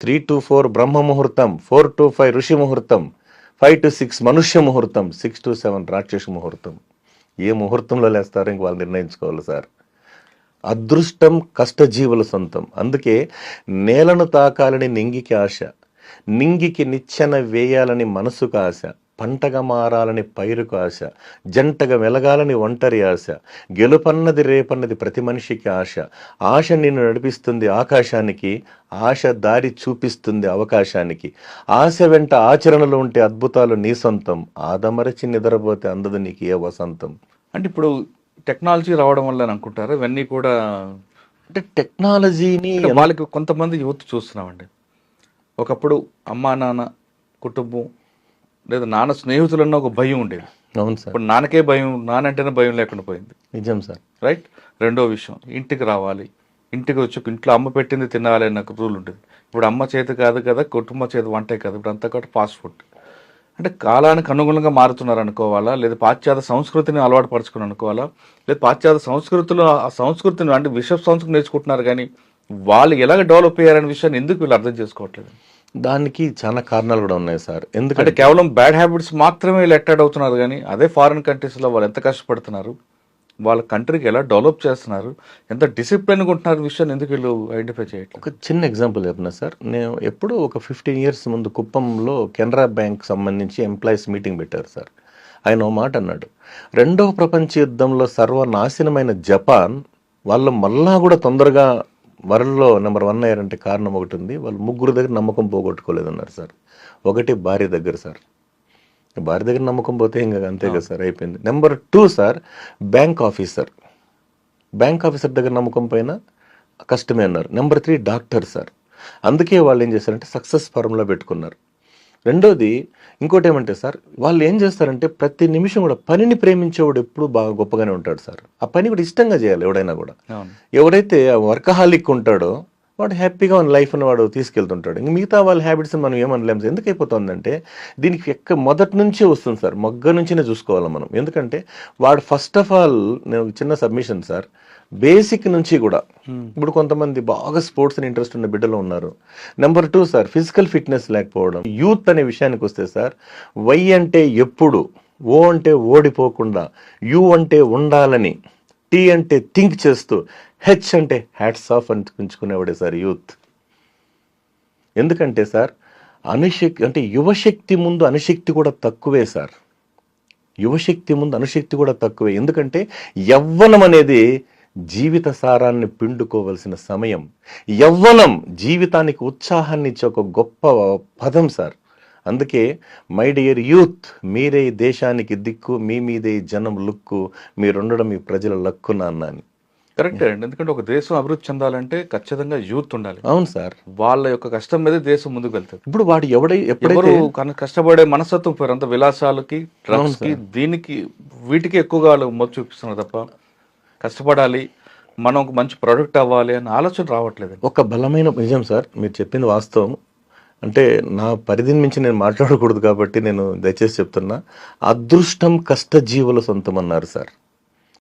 3 to 4 బ్రహ్మ ముహూర్తం, 4 to 5 ఋషి ముహూర్తం, 5 to 6 మనుష్య ముహూర్తం, 6 to 7 రాక్షస ముహూర్తం. ఏ ముహూర్తంలో లేస్తారో ఇంక వాళ్ళు నిర్ణయించుకోవాలి సార్. అదృష్టం కష్టజీవుల సొంతం. అందుకే నేలను తాకాలని నింగికి ఆశ, నింగికి నిచ్చెన వేయాలని మనసుకు ఆశ, పంటగా మారాలని పైరుకు ఆశ, జంటగా వెలగాలని ఒంటరి ఆశ, గెలుపన్నది రేపన్నది ప్రతి మనిషికి ఆశ. ఆశ నిన్ను నడిపిస్తుంది ఆకాశానికి, ఆశ దారి చూపిస్తుంది అవకాశానికి. ఆశ వెంట ఆచరణలో ఉంటే అద్భుతాలు నీ సొంతం, ఆదమరచి నిద్రపోతే అందదు నీకు ఏ వసంతం. అంటే ఇప్పుడు టెక్నాలజీ రావడం వల్ల అనుకుంటారా ఇవన్నీ కూడా? అంటే టెక్నాలజీని వాళ్ళకి కొంతమంది యూత్ చూస్తున్నామండి, ఒకప్పుడు అమ్మా నాన్న కుటుంబం లేదా నాన్న స్నేహితులన్న ఒక భయం ఉండేది. అవును సార్. ఇప్పుడు నాన్నకే భయం, నానంటేనే భయం లేకుండా పోయింది. నిజం సార్. రైట్. రెండో విషయం, ఇంటికి రావాలి, ఇంటికి వచ్చి ఇంట్లో అమ్మ పెట్టింది తినాలి అన్న రూల్ ఉండేది. ఇప్పుడు అమ్మ చేతి కాదు కదా, కుటుంబ చేతి వంటే కదా, ఇప్పుడు అంతా కూడా ఫాస్ట్ ఫుడ్. అంటే కాలానికి అనుగుణంగా మారుతున్నారు అనుకోవాలా, లేదా పాశ్చాత్య సంస్కృతిని అలవాటు పరుచుకుని అనుకోవాలా, లేదా పాశ్చాత్య సంస్కృతిలో ఆ సంస్కృతిని అంటే విశ్వ సంస్కృతి నేర్చుకుంటున్నారు, కానీ వాళ్ళు ఎలాగ డెవలప్ అయ్యారనే విషయాన్ని ఎందుకు వీళ్ళు అర్థం చేసుకోవట్లేదు? దానికి చాలా కారణాలు కూడా ఉన్నాయి సార్. ఎందుకంటే కేవలం బ్యాడ్ హ్యాబిట్స్ మాత్రమే వీళ్ళు అట్రాక్ట్ అవుతున్నారు, కానీ అదే ఫారిన్ కంట్రీస్లో వాళ్ళు ఎంత కష్టపడుతున్నారు, వాళ్ళ కంట్రీకి ఎలా డెవలప్ చేస్తున్నారు, ఎంత డిసిప్లిన్గా ఉంటున్నారు విషయాన్ని ఎందుకు వీళ్ళు ఐడెంటిఫై చేయట్లేదు? ఒక చిన్న ఎగ్జాంపుల్ చెప్పిన సార్, నేను ఎప్పుడూ ఒక 15 years ముందు కుప్పంలో కెనరా బ్యాంక్ సంబంధించి ఎంప్లాయీస్ మీటింగ్ పెట్టారు సార్. ఆయన ఓ మాట అన్నాడు, 2వ ప్రపంచ యుద్ధంలో సర్వనాశనమైన జపాన్ వాళ్ళు మళ్ళా కూడా తొందరగా వరల్డ్లో నెంబర్ 1 అయ్యారంటే కారణం ఒకటి ఉంది, వాళ్ళు ముగ్గురు దగ్గర నమ్మకం పోగొట్టుకోలేదన్నారు సార్. ఒకటి భార్య దగ్గర సార్, భార్య దగ్గర నమ్మకం పోతే ఇంకా అంతే కదా సార్, అయిపోయింది. నెంబర్ 2 సార్, బ్యాంక్ ఆఫీసర్ దగ్గర నమ్మకం పైన కష్టమే అన్నారు. Number 3 doctor sir. అందుకే వాళ్ళు ఏం చేశారంటే సక్సెస్ ఫార్ములా పెట్టుకున్నారు. రెండోది ఇంకోటి ఏమంటే సార్, వాళ్ళు ఏం చేస్తారంటే ప్రతి నిమిషం కూడా పనిని ప్రేమించేవాడు ఎప్పుడు బాగా గొప్పగానే ఉంటాడు సార్. ఆ పని కూడా ఇష్టంగా చేయాలి ఎవడైనా కూడా. ఎవడైతే వర్కహాలిక్ ఉంటాడో వాడు హ్యాపీగా మన లైఫ్ని వాడు తీసుకెళ్తుంటాడు. ఇంక మిగతా వాళ్ళ హ్యాబిట్స్ మనం ఏమనలేము. ఎందుకు అయిపోతుందంటే దీనికి మొదటి నుంచే వస్తుంది సార్, మొగ్గ నుంచినే చూసుకోవాలి మనం. ఎందుకంటే వాడు ఫస్ట్ ఆఫ్ ఆల్, నేను చిన్న సబ్మిషన్ సార్, బేసిక్ నుంచి కూడా ఇప్పుడు కొంతమంది బాగా స్పోర్ట్స్ ఇంట్రెస్ట్ ఉన్న బిడ్డలు ఉన్నారు. నెంబర్ 2 సార్, ఫిజికల్ ఫిట్నెస్ లేకపోవడం. యూత్ అనే విషయానికి వస్తే సార్, వై అంటే ఎప్పుడు, ఓ అంటే ఓడిపోకుండా, యు అంటే ఉండాలని, టీ అంటే థింక్ చేస్తూ, హెచ్ అంటే హ్యాట్స్ ఆఫ్ అనిపించుకునేవాడే సార్ యూత్. ఎందుకంటే సార్ అనుశక్తి అంటే యువశక్తి ముందు అనుశక్తి కూడా తక్కువే సార్. యువశక్తి ముందు అనుశక్తి కూడా తక్కువే. ఎందుకంటే యవ్వనం అనేది జీవిత సారాన్ని పిండుకోవలసిన సమయం. యవ్వనం జీవితానికి ఉత్సాహాన్ని ఇచ్చే ఒక గొప్ప పదం సార్. అందుకే మై డియర్ యూత్, మీరే దేశానికి దిక్కు, మీ మీదే జనం లుక్కు, మీరుండడం మీ ప్రజల లక్కున అన్నాను. కరెక్టే అండి. ఎందుకంటే ఒక దేశం అభివృద్ధి చెందాలంటే ఖచ్చితంగా యూత్ ఉండాలి. అవును సార్. వాళ్ళ యొక్క కష్టం మీద దేశం ముందుకు వెళ్తారు. ఇప్పుడు వాడు ఎప్పుడైతే కష్టపడే మనస్తత్వం పోయారు, అంత విలాసాలకి, డ్రగ్స్ కి, దీనికి వీటికి ఎక్కువగా వాళ్ళు మొదలు చూపిస్తున్నారు తప్ప కష్టపడాలి, మనం ఒక మంచి ప్రొడక్ట్ అవ్వాలి అనే ఆలోచన రావట్లేదు. ఒక బలమైన నిజం సార్, మీరు చెప్పింది వాస్తవం. అంటే నా పరిధిని మించి నేను మాట్లాడకూడదు కాబట్టి నేను దయచేసి చెప్తున్నా, అదృష్టం కష్టజీవుల సొంతం అన్నారు సార్.